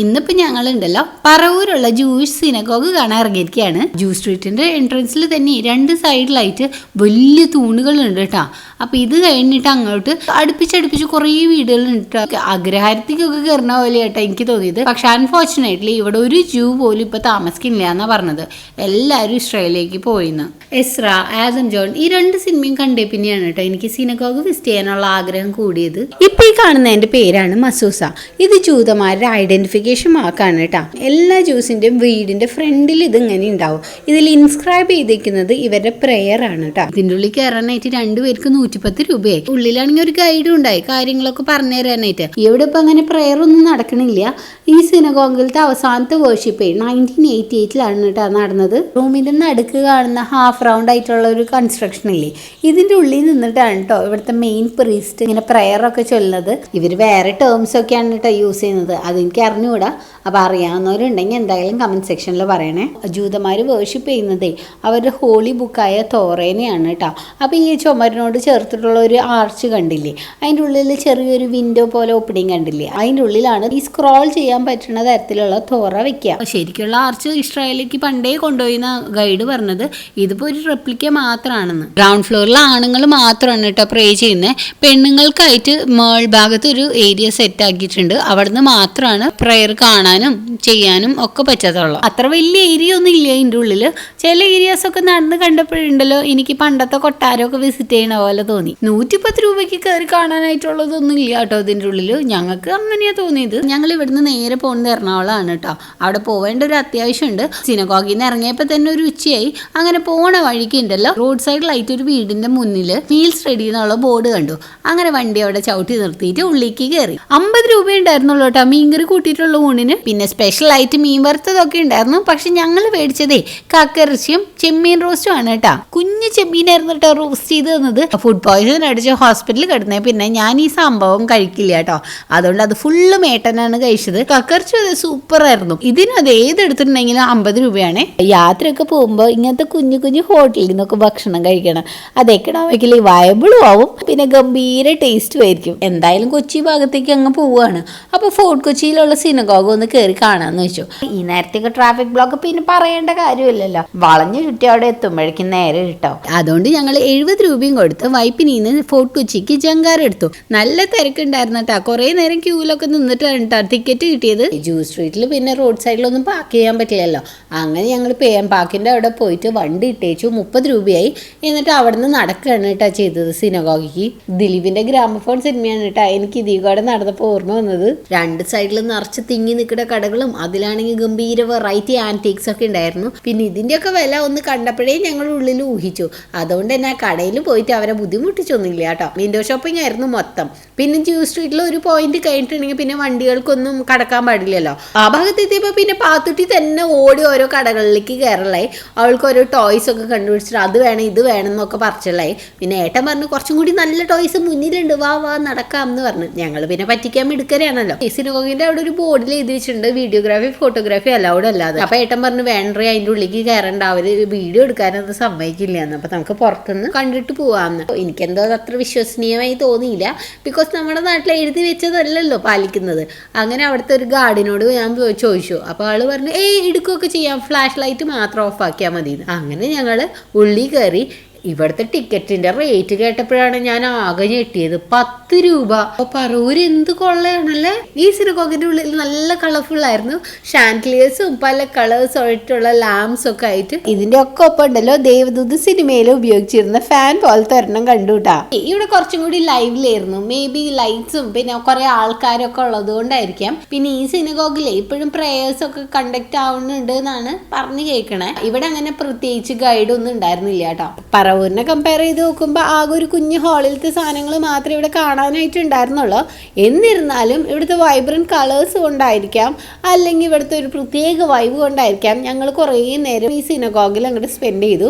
ഇന്നിപ്പോൾ ഞങ്ങളുണ്ടല്ലോ പറവൂരുള്ള Jewish synagogue കാണാൻ ഇറങ്ങിയിരിക്കുകയാണ്. ജൂസ് സ്ട്രീറ്റിന്റെ എൻട്രൻസിൽ തന്നെ രണ്ട് സൈഡിലായിട്ട് വലിയ തൂണുകളുണ്ട് കേട്ടോ. അപ്പോൾ ഇത് കഴിഞ്ഞിട്ട് അങ്ങോട്ട് അടുപ്പിച്ചടുപ്പിച്ച് കുറേ വീടുകളുണ്ട്. അഗ്രഹാരത്തേക്കൊക്കെ കയറുന്ന പോലെ കേട്ടോ എനിക്ക് തോന്നിയത്. പക്ഷെ അൺഫോർച്ചുനേറ്റ്ലി ഇവിടെ ഒരു ജൂ പോലും ഇപ്പോൾ താമസിക്കില്ല എന്നാണ് പറഞ്ഞത്. എല്ലാവരും ഇസ്രായേലിലേക്ക് പോയിന്ന്. എസ്ര, ആദം ജോൺ ഈ രണ്ട് സിനിമയും കണ്ടേ പിന്നെയാണ് കേട്ടോ എനിക്ക് സിനഗോഗ് വിസിറ്റ് ചെയ്യാനുള്ള ആഗ്രഹം കൂടിയത്. ഇപ്പം ഈ കാണുന്നതിൻ്റെ പേരാണ് മസൂസ. ഇത് ജൂതന്മാരുടെ ഐഡന്റിഫിക്കേഷൻ മാർക്കാണ് കേട്ടോ. എല്ലാ ജൂസിന്റെയും വീടിന്റെ ഫ്രണ്ടിൽ ഇത് ഇങ്ങനെ ഉണ്ടാവും. ഇതിൽ ഇൻസ്ക്രൈബ് ചെയ്തിരിക്കുന്നത് ഇവരുടെ പ്രെയർ ആണ് കേട്ടോ. ഇതിൻ്റെ ഉള്ളിൽ കയറാനായിട്ട് രണ്ടുപേർക്ക് 110 രൂപയായി. ഉള്ളിലാണെങ്കിൽ ഒരു ഗൈഡും ഉണ്ടായി കാര്യങ്ങളൊക്കെ പറഞ്ഞു തരാനായിട്ട്. ഇവിടെ ഇപ്പം അങ്ങനെ പ്രെയർ ഒന്നും നടക്കണില്ല. ഈ സിനഗോഗിലത്തെ അവസാനത്തെ വേർഷിപ്പ് 1988 കേട്ടോ നടന്നത്. റൂമിന്റെ നടുക്ക് കാണുന്ന ഹാഫ് റൗണ്ട് ആയിട്ടുള്ള ഒരു കൺസ്ട്രക്ഷൻ ഇല്ലേ, ഇതിന്റെ ഉള്ളിൽ നിന്നിട്ടാണ് കേട്ടോ ഇവിടുത്തെ മെയിൻ പ്രീസ്റ്റ് ഇങ്ങനെ പ്രെയർ ഒക്കെ ചൊല്ലുന്നത്. ഇവർ വേറെ ടേംസ് ഒക്കെയാണ് കേട്ടോ യൂസ് ചെയ്യുന്നത്. അതെനിക്ക് അറിഞ്ഞുകൂടാ. അപ്പോൾ അറിയാവുന്നവരുണ്ടെങ്കിൽ എന്തായാലും കമന്റ് സെക്ഷനിൽ പറയണേ. ജൂതന്മാർ വേർഷിപ്പ് ചെയ്യുന്നതേ അവരുടെ ഹോളി ബുക്കായ തോറേനെയാണ് കേട്ടോ. അപ്പോൾ ഈ ചുമരിനോട് ചേർത്തിട്ടുള്ള ഒരു ആർച്ച് കണ്ടില്ലേ, അതിൻ്റെ ഉള്ളിൽ ചെറിയൊരു വിൻഡോ പോലെ ഓപ്പണിങ് കണ്ടില്ലേ, അതിൻ്റെ ഉള്ളിലാണ് ഈ സ്ക്രോൾ ചെയ്യാൻ പറ്റുന്ന തരത്തിലുള്ള തോറ വെക്കുക. ശരിക്കുള്ള ആർച്ച് ഇസ്രായേലിലേക്ക് പണ്ടേ കൊണ്ടുപോയിന്ന ഗൈഡ് പറഞ്ഞത് ഇതിപ്പോൾ ഒരു റെപ്ലിക്ക മാത്രമാണെന്ന്. ഗ്രൗണ്ട് ഫ്ലോറിൽ ആണുങ്ങൾ മാത്രമാണ് കേട്ടോ പ്രേ ചെയ്യുന്നത്. പെണ്ണുങ്ങൾക്കായിട്ട് മേൾ ഭാഗത്ത് ഒരു ഏരിയ സെറ്റ് ആക്കിയിട്ടുണ്ട്. അവിടുന്ന് മാത്രമാണ് പ്രെയർ കാണാനും ചെയ്യാനും ഒക്കെ പറ്റത്തുള്ളൂ. അത്ര വലിയ ഏരിയ ഒന്നും ഇല്ല ഇതിൻ്റെ ഉള്ളിൽ. ചില ഏരിയാസ് ഒക്കെ നടന്ന് കണ്ടപ്പോഴുണ്ടല്ലോ എനിക്ക് പണ്ടത്തെ കൊട്ടാരമൊക്കെ വിസിറ്റ് ചെയ്യണ പോലെ തോന്നി. 110 രൂപയ്ക്ക് കയറി കാണാനായിട്ടുള്ളതൊന്നും ഇല്ല കേട്ടോ ഇതിൻ്റെ ഉള്ളിൽ. ഞങ്ങൾക്ക് അങ്ങനെയാ തോന്നിയത്. ഞങ്ങൾ ഇവിടുന്ന് നേരെ പോകുന്നത് എറണാകുളമാണ് കേട്ടോ. അവിടെ പോവേണ്ട ഒരു അത്യാവശ്യമുണ്ട്. സിനഗോഗിൽ നിന്ന് ഇറങ്ങിയപ്പോൾ തന്നെ ഒരു ഉച്ചയായി. അങ്ങനെ പോണ വഴിക്ക് ഉണ്ടല്ലോ റോഡ് സൈഡിലായിട്ട് ഒരു വീടിന്റെ മുന്നിൽ മീൽസ് റെഡി എന്നുള്ള ബോർഡ് കണ്ടു. അങ്ങനെ വണ്ടി അവിടെ ചവിട്ടി നിർത്തിയിട്ട് ഉള്ളിലേക്ക് കയറി. 50 രൂപ ഉണ്ടായിരുന്നുള്ളൂ കേട്ടോ മീൻകറി കൂട്ടിയിട്ടുള്ള ഊണിന്. പിന്നെ സ്പെഷ്യൽ ആയിട്ട് മീൻ വറുത്തതൊക്കെ ഉണ്ടായിരുന്നു. പക്ഷെ ഞങ്ങൾ മേടിച്ചതേ കക്കയിറച്ചിയും ചെമ്മീൻ റോസ്റ്റും ആണ് കേട്ടോ. കുഞ്ഞു ചെമ്മീനായിരുന്നു കേട്ടോ റോസ്റ്റ് ചെയ്ത് തന്നത്. ഫുഡ് പോയിസൺ അടിച്ച് ഹോസ്പിറ്റലിൽ കിടന്നേ പിന്നെ ഞാൻ ഈ സംഭവം കഴിക്കില്ല കേട്ടോ. അതുകൊണ്ട് അത് ഫുള്ള് മേട്ടനാണ് കഴിച്ചത്. കക്കയിറച്ചി അത് സൂപ്പർ ആയിരുന്നു. ഇതിനത് ഏതെടുത്തിട്ടുണ്ടെങ്കിലും 50 രൂപയാണ്. യാത്രയൊക്കെ പോകുമ്പോൾ ഇങ്ങനത്തെ കുഞ്ഞു കുഞ്ഞു ഹോട്ടലിൽ നിന്നൊക്കെ ഭക്ഷണം കഴിക്കണം. അത് എക്കണോമിക്കലി വയബിളും ആവും, പിന്നെ ഗംഭീര ടേസ്റ്റും ആയിരിക്കും. എന്തായാലും കൊച്ചി ഭാഗത്തേക്ക് അങ്ങ് പോവുകയാണ്. അപ്പോൾ ഫോർട്ട് കൊച്ചിയിലുള്ള സിനഗോഗ് ഒന്ന് കയറി കാണാന്ന് വെച്ചു. ഈ നേരത്തേക്ക് ട്രാഫിക് ബ്ലോക്ക് പിന്നെ പറയേണ്ട കാര്യമില്ലല്ലോ. വളഞ്ഞു ചുറ്റി അവിടെ എത്തുമ്പോഴേക്കും നേരെ കിട്ടോ. അതുകൊണ്ട് ഞങ്ങൾ 70 രൂപയും കൊടുത്ത് വൈപ്പിനിന്ന് ഫോർട്ട് കൊച്ചിക്ക് ജങ്കാർ എടുത്തു. നല്ല തിരക്കുണ്ടായിരുന്നു കേട്ടോ. കുറേ നേരം ക്യൂലൊക്കെ നിന്നിട്ടാണ് കേട്ടോ ടിക്കറ്റ് കിട്ടിയത്. ജൂസ് സ്ട്രീറ്റിൽ പിന്നെ റോഡ് സൈഡിലൊന്നും പാർക്ക് ചെയ്യാൻ പറ്റില്ലല്ലോ. അങ്ങനെ ഞങ്ങൾ പാർക്കിന്റെ അവിടെ പോയിട്ട് വണ്ടി ഇട്ടേച്ചു. 30 രൂപയായി. എന്നിട്ട് അവിടെ നിന്ന് നടക്കുകയാണ് കേട്ടോ ചെയ്തത് സിനഗോഗിക്ക്. ദിലീപിന്റെ ഗ്രാമഫോൺ സിനിമയാണ് കേട്ടോ എനിക്ക് ഇതികൂടെ നടന്നപ്പോൾ ഓർമ്മ വന്നത്. രണ്ട് സൈഡിൽ നിറച്ച് തിങ്ങി നിൽക്കുന്ന കടകളും അതിലാണെങ്കിൽ ഗംഭീര വെറൈറ്റി ആന്റിക്സ് ഒക്കെ ഉണ്ടായിരുന്നു. പിന്നെ ഇതിന്റെയൊക്കെ വില ഒന്ന് കണ്ടപ്പോഴേ ഞങ്ങൾ ഉള്ളിൽ ഊഹിച്ചു. അതുകൊണ്ട് തന്നെ ആ കടയിൽ പോയിട്ട് അവരെ ബുദ്ധിമുട്ടിച്ചൊന്നുമില്ല കേട്ടോ. വിൻഡോ ഷോപ്പിംഗ് ആയിരുന്നു മൊത്തം. പിന്നെ ജൂസ് സ്ട്രീറ്റിൽ ഒരു പോയിന്റ് കഴിഞ്ഞിട്ടുണ്ടെങ്കിൽ പിന്നെ വണ്ടികൾക്കൊന്നും കടക്കാൻ പാടില്ലല്ലോ. ആ ഭാഗത്ത് എത്തിയപ്പോൾ പിന്നെ പാത്തുട്ടി തന്നെ ഓടി ഓരോ കടകളിലേക്ക് കയറലായി. അവൾക്ക് ഓരോ ടോയ്സ് ഒക്കെ കണ്ടുപിടിച്ചിട്ട് അത് വേണം ഇത് വേണം എന്നൊക്കെ പറിച്ചലായി. പിന്നെ ഏട്ടൻ പറഞ്ഞു കുറച്ചും കൂടി നല്ല ടോയ്സ് മുന്നിലുണ്ട്, വാ വാ നടക്കാം എന്ന് പറഞ്ഞു. ഞങ്ങൾ പിന്നെ പറ്റിക്കാൻ എടുക്കലാണല്ലോ. സിനഗോഗിന്റെ അവിടെ ഒരു ബോർഡിൽ എഴുതി വെച്ചിട്ടുണ്ട് വീഡിയോഗ്രാഫി ഫോട്ടോഗ്രാഫി അലൗഡ് അല്ലാതെ. അപ്പൊ ഏട്ടൻ പറഞ്ഞു വേണ്ടേ അതിന്റെ ഉള്ളിലേക്ക് കയറണ്ട, അവര് വീഡിയോ എടുക്കാനൊന്നും സമ്മതിക്കില്ല എന്ന്. അപ്പൊ നമുക്ക് പുറത്തുനിന്ന് കണ്ടിട്ട് പോവാന്ന്. എനിക്കെന്തോ അത്ര വിശ്വസനീയമായി തോന്നിയില്ല. ബിക്കോസ് നമ്മുടെ നാട്ടിൽ എഴുതി വെച്ചതല്ലല്ലോ പാലിക്കുന്നത്. അങ്ങനെ അവിടുത്തെ ഒരു ഗാർഡിനോട് ഞാൻ ചോദിച്ചു. അപ്പൊ ആള് പറഞ്ഞു എടുക്കുകയൊക്കെ ചെയ്യാം, ഫ്ലാഷ് ലൈറ്റ് മാത്രം ഓഫ് ആക്കിയാൽ മതി. അങ്ങനെ ഞങ്ങള് ഉള്ളി കയറി. ഇവിടുത്തെ ടിക്കറ്റിന്റെ റേറ്റ് കേട്ടപ്പോഴാണ് ഞാൻ ആകെ ഞെട്ടിയത്. 10 രൂപ. അപ്പൊ പറവൂര് എന്ത് കൊള്ളയാണല്ലേ. ഈ സിനഗോഗിന്റെ ഉള്ളിൽ നല്ല കളർഫുൾ ആയിരുന്നു. ഷാൻഡ്ലിയേഴ്സും പല കളേഴ്സ് ആയിട്ടുള്ള ലാംപ്സ് ഒക്കെ ആയിട്ട്. ഇതിന്റെ ഒക്കെ ഒപ്പം ഉണ്ടല്ലോ ദേവദൂത് സിനിമയിൽ ഉപയോഗിച്ചിരുന്ന ഫാൻ പോലത്തെ ഒരെണ്ണം കണ്ടുകൂട്ടാ. ഇവിടെ കുറച്ചും കൂടി ലൈവിലായിരുന്നു. മേ ബി ലൈറ്റ്സും പിന്നെ കുറെ ആൾക്കാരൊക്കെ ഉള്ളത് കൊണ്ടായിരിക്കാം. പിന്നെ ഈ സിനഗോഗിലെ ഇപ്പോഴും പ്രേയേഴ്സ് ഒക്കെ കണ്ടക്ട് ആവുന്നുണ്ട് എന്നാണ് പറഞ്ഞു കേൾക്കണേ. ഇവിടെ അങ്ങനെ പ്രത്യേകിച്ച് ഗൈഡ് ഒന്നും ഉണ്ടായിരുന്നില്ല കേട്ടോ. പറവൂരിനെ കമ്പയർ ചെയ്ത് നോക്കുമ്പോൾ ആകെ ഒരു കുഞ്ഞു ഹാളിലത്തെ സാധനങ്ങൾ മാത്രമേ ഇവിടെ കാണാനായിട്ടുണ്ടായിരുന്നുള്ളൂ. എന്നിരുന്നാലും ഇവിടുത്തെ വൈബ്രന്റ് കളേഴ്സ് കൊണ്ടായിരിക്കാം, അല്ലെങ്കിൽ ഇവിടുത്തെ ഒരു പ്രത്യേക വൈബ് കൊണ്ടായിരിക്കാം ഞങ്ങൾ കുറേ നേരം ഈ സിനഗോഗിൽ അങ്ങോട്ട് സ്പെൻഡ് ചെയ്തു.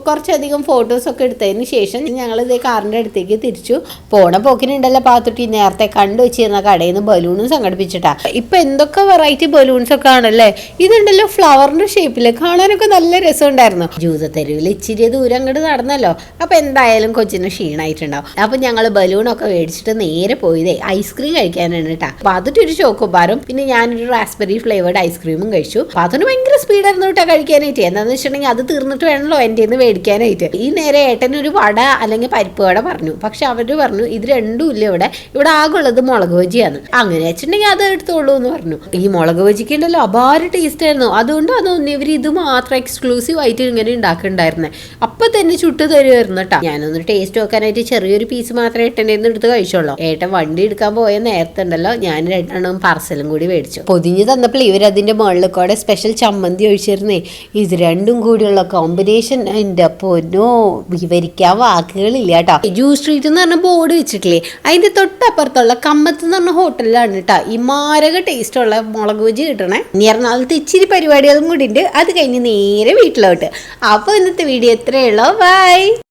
കുറച്ചധികം ഫോട്ടോസൊക്കെ എടുത്തതിന് ശേഷം ഞങ്ങൾ ഇതേ കാറിൻ്റെ അടുത്തേക്ക് തിരിച്ചു. പോണ പോക്കിനുണ്ടല്ലോ പാത്തുട്ടി നേരത്തെ കണ്ടു വെച്ചിരുന്ന കടയിൽ നിന്ന് ബലൂണും സംഘടിപ്പിച്ചിട്ടാ. ഇപ്പം എന്തൊക്കെ വെറൈറ്റി ബലൂൺസ് ഒക്കെ ആണല്ലേ. ഇതുണ്ടല്ലോ ഫ്ലവറിന്റെ ഷേപ്പിൽ കാണാനൊക്കെ നല്ല രസമുണ്ടായിരുന്നു. ജൂത തെരുവിൽ ഇച്ചിരി ദൂരം അങ്ങോട്ട് നടന്നു നടന്നല്ലോ. അപ്പൊ എന്തായാലും കൊച്ചിന് ക്ഷീണമായിട്ടുണ്ടാവും. അപ്പൊ ഞങ്ങൾ ബലൂണൊക്കെ മേടിച്ചിട്ട് നേരെ പോയതേ ഐസ്ക്രീം കഴിക്കാനാണ് കേട്ടോ. അപ്പൊ അതിട്ടൊരു ചോക്കോബാറും പിന്നെ ഞാനൊരു റാസ്ബെറി ഫ്ലേവേർഡ് ഐസ്ക്രീമും കഴിച്ചു. അപ്പൊ അതിന് ഭയങ്കര സ്പീഡായിരുന്നു കേട്ടോ കഴിക്കാനായിട്ട്. എന്താന്ന് വെച്ചിട്ടുണ്ടെങ്കിൽ അത് തീർന്നിട്ട് വേണമല്ലോ എൻ്റെ നിന്ന് മേടിക്കാനായിട്ട്. ഈ നേരെ ഏട്ടനൊരു വട അല്ലെങ്കിൽ പരിപ്പ് വട പറഞ്ഞു. പക്ഷെ അവര് പറഞ്ഞു ഇത് രണ്ടും ഇല്ല, ഇവിടെ ആകുള്ളത് മുളക് ബജിയാണ്. അങ്ങനെ വെച്ചിട്ടുണ്ടെങ്കിൽ അത് എടുത്തോളൂ എന്ന് പറഞ്ഞു. ഈ മുളക് ബജിക്ക് ഉണ്ടല്ലോ അപാര ടേസ്റ്റ് ആയിരുന്നു. അതുകൊണ്ട് അതൊന്നും ഇവർ ഇത് മാത്രം എക്സ്ക്ലൂസീവ് ആയിട്ട് ഇങ്ങനെ ഉണ്ടാക്കുന്നുണ്ടായിരുന്നേ. അപ്പൊ തന്നെ ചുട്ട് തരുമായിരുന്നു കേട്ടോ. ഞാനൊന്ന് ടേസ്റ്റ് നോക്കാനായിട്ട് ചെറിയൊരു പീസ് മാത്രമേ ഏട്ടൻ്റെ നിന്ന് എടുത്ത് കഴിച്ചോളൂ. ഏട്ടൻ വണ്ടി എടുക്കാൻ പോയ നേരത്തെ ഉണ്ടല്ലോ ഞാൻ രണ്ടെണ്ണം പാർസലും കൂടി മേടിച്ചു. പൊതിഞ്ഞ് തന്നപ്പോൾ ഇവരതിന്റെ മുകളിലൂടെ സ്പെഷ്യൽ ചമ്മന്തി ഒഴിച്ചിരുന്നേ. ഇത് രണ്ടും കൂടിയുള്ള കോമ്പിനേഷൻ എൻ്റെ പൊന്നോ വിവരിക്കാൻ വാക്കുകളില്ല കേട്ടോ. ജ്യൂസ് സ്ട്രീറ്റ് എന്ന് പറഞ്ഞ ബോർഡ് വെച്ചിട്ടില്ലേ, അതിന്റെ തൊട്ടപ്പുറത്തുള്ള കമ്മത്ത് എന്ന് പറഞ്ഞ ഹോട്ടലിലാണ് കേട്ടോ ഈ മാരക ടേസ്റ്റ് ഉള്ള മുളക് ബജി കിട്ടണേ. ഇനി എറണാകുളത്ത് ഇച്ചിരി പരിപാടികളും കൂടി ഉണ്ട്. അത് കഴിഞ്ഞ് നേരെ വീട്ടിലോട്ട്. അപ്പോൾ ഇന്നത്തെ വീഡിയോ എത്രയുള്ളൂ. ബൈ.